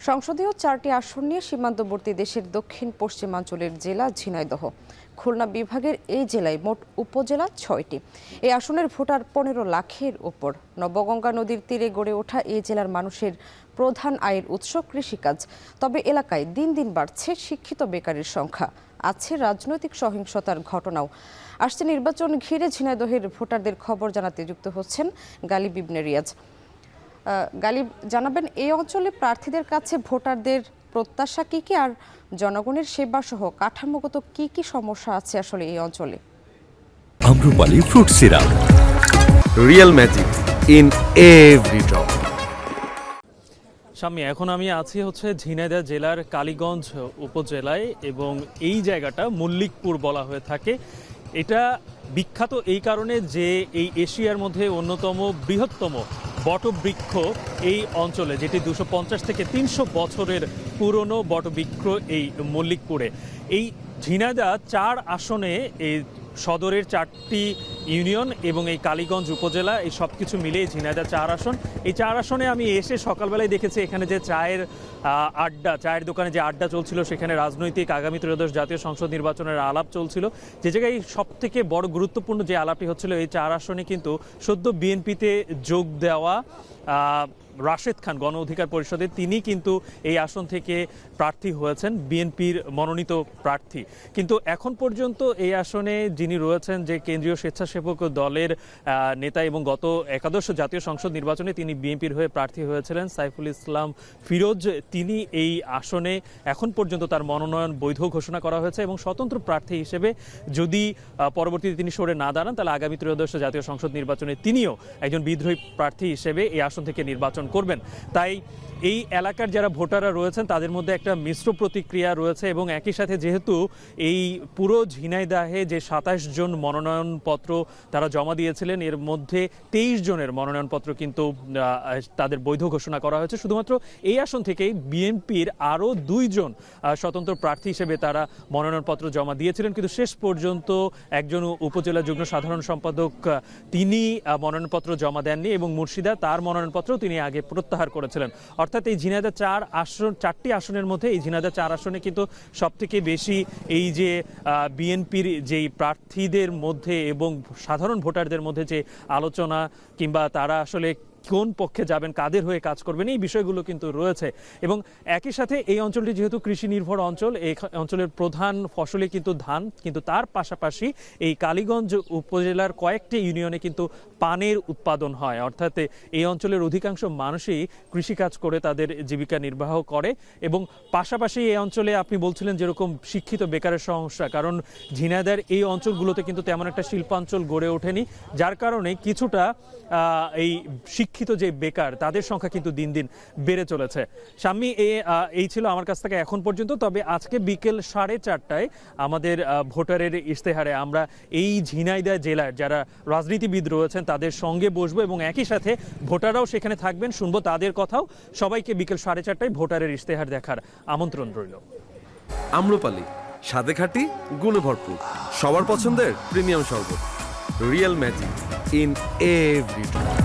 সংসদীয় 4টি আসন নিয়ে সীমান্তবর্তী দেশের দক্ষিণ পশ্চিমাঞ্চলের জেলা ঝিনাইদহ। খুলনা বিভাগের এই জেলায় মোট উপজেলা 6টি। এই আসনের ভোটার 15 লাখের ওপর। নবগঙ্গা নদীর তীরে গড়ে ওঠা এই জেলার মানুষের প্রধান আয়ের উৎস কৃষিকাজ। তবে এলাকায় দিন দিন বাড়ছে শিক্ষিত বেকারের সংখ্যা, আছে রাজনৈতিক সহিংসতার ঘটনাও। আসছে নির্বাচন ঘিরে ঝিনাইদহের ভোটারদের খবর জানাতে যুক্ত হচ্ছেন গালিব ইবনে রিয়াজ। গালিব, জানাবেন এই অঞ্চলে প্রার্থীদের কাছে ভোটারদের প্রত্যাশা কি কি, আর জনগণের সেবা সহ কাঠামোগত কি কি সমস্যা আছে আসলে এই অঞ্চলে? Amrapali fruit syrup, real magic in every drop. স্বামী, এখন আমি আছি ঝিনাইদহ জেলার কালীগঞ্জ উপজেলায়, এবং এই জায়গাটা মল্লিকপুর বলা হয়ে থাকে। এটা বিখ্যাত এই কারণে যে এই এশিয়ার মধ্যে অন্যতম বৃহত্তম বটবৃক্ষ এই অঞ্চলে, যেটি 250 থেকে 300 বছরের পুরনো বটবৃক্ষ এই মল্লিকপুরে। এই ঝিনাইদহ 4 আসনে এই সদরের 4টি ইউনিয়ন এবং এই কালীগঞ্জ উপজেলা, এই সব কিছু মিলিয়ে ঝিনাইদহ 4 আসন। এই 4 আসনে আমি এসে সকালবেলায় দেখেছি এখানে যে চায়ের দোকানে যে আড্ডা চলছিল, সেখানে রাজনৈতিক আগামী ত্রয়োদশ জাতীয় সংসদ নির্বাচনের আলাপ চলছিল। যে জায়গায় সব থেকে বড় গুরুত্বপূর্ণ যে আলাপটি হচ্ছিল, এই 4 আসনে কিন্তু সদ্য বিএনপিতে যোগ দেওয়া রাশেদ খান গণ অধিকার পরিষদে, তিনি কিন্তু এই আসন থেকে প্রার্থী হয়েছেন, বিএনপির মনোনীত প্রার্থী। কিন্তু এখন পর্যন্ত এই আসনে যিনি রয়েছেন, যে কেন্দ্রীয় স্বেচ্ছাসেবক দলের নেতা এবং গত একাদশ জাতীয় সংসদ নির্বাচনে তিনি বিএনপির হয়ে প্রার্থী হয়েছিলেন, সাইফুল ইসলাম ফিরোজ, তিনি এই আসনে এখন পর্যন্ত তার মনোনয়ন বৈধ ঘোষণা করা হয়েছে এবং স্বতন্ত্র প্রার্থী হিসেবে যদি পরবর্তীতে তিনি সরে না দাঁড়ান, তাহলে আগামী ত্রয়োদশ জাতীয় সংসদ নির্বাচনে তিনিও একজন বিদ্রোহী প্রার্থী হিসেবে এই আসন থেকে নির্বাচন করবেন। তাই এই এলাকার যারা ভোটাররা রয়েছেন তাদের মধ্যে একটা মিশ্র প্রতিক্রিয়া রয়েছে, এবং একই সাথে যেহেতু এই পুরো ঝিনাইদহে যে 27 জন মনোনয়নপত্র তারা জমা দিয়েছিলেন, এর মধ্যে 23 জনের মনোনয়নপত্র কিন্তু তাদের বৈধ ঘোষণা করা হয়েছে। শুধুমাত্র এই আসন থেকেই বিএনপির আরও 2 জন স্বতন্ত্র প্রার্থী হিসেবে তারা মনোনয়নপত্র জমা দিয়েছিলেন, কিন্তু শেষ পর্যন্ত একজন উপজেলা যুগ্ম সাধারণ সম্পাদক তিনি মনোনয়নপত্র জমা দেননি, এবং মুর্শিদা তার মনোনয়নপত্র তিনি আগে প্রত্যাহার করেছিলেন। অর্থাৎ এই ঝিনাইদহ 4টি আসনের মধ্যে এই ঝিনাইদহ 4 আসনে কিন্তু সব থেকে বেশি এই যে বিএনপির যেই প্রার্থীদের মধ্যে এবং সাধারণ ভোটারদের মধ্যে যে আলোচনা, কিংবা তারা আসলে কোন পক্ষে যাবেন, কাদের হয়ে কাজ করবেন, এই বিষয়গুলো কিন্তু রয়েছে। এবং একই সাথে এই অঞ্চলটি যেহেতু কৃষি নির্ভর অঞ্চল, এই অঞ্চলের প্রধান ফসলই কিন্তু ধান, কিন্তু তার পাশাপাশি এই কালীগঞ্জ উপজেলার কয়েকটি ইউনিয়নে কিন্তু পানের উৎপাদন হয়। অর্থাৎ এই অঞ্চলের অধিকাংশ মানুষই কৃষিকাজ করে তাদের জীবিকা নির্বাহ করে। এবং পাশাপাশি এই অঞ্চলে আপনি বলছিলেন যেরকম শিক্ষিত বেকারের সমস্যা, কারণ ঝিনাইদহের এই অঞ্চলগুলোতে কিন্তু তেমন একটা শিল্পাঞ্চল গড়ে ওঠেনি, যার কারণে কিছুটা এই শিক্ষিত যে বেকার তাদের সংখ্যা কিন্তু দিন দিন বেড়ে চলেছে। শাম্মী, এই ছিল আমার কাছ থেকে এখন পর্যন্ত। তবে আজকে বিকেল 4:30টায় আমাদের ভোটারের ইশতেহারে আমরা এই ঝিনাইদহ জেলার যারা রাজনীতিবিদ রয়েছেন তাদের সঙ্গে বসবো, এবং একই সাথে ভোটাররাও সেখানে থাকবেন, শুনবো তাদের কথাও। সবাইকে বিকেল 4:30টায় ভোটারের ইশতেহার দেখার আমন্ত্রণ রইল। আম্রপালি, স্বাদে খাঁটি, গুণে ভরপুর, সবার পছন্দের প্রিমিয়াম শরবত, real magic in every drop.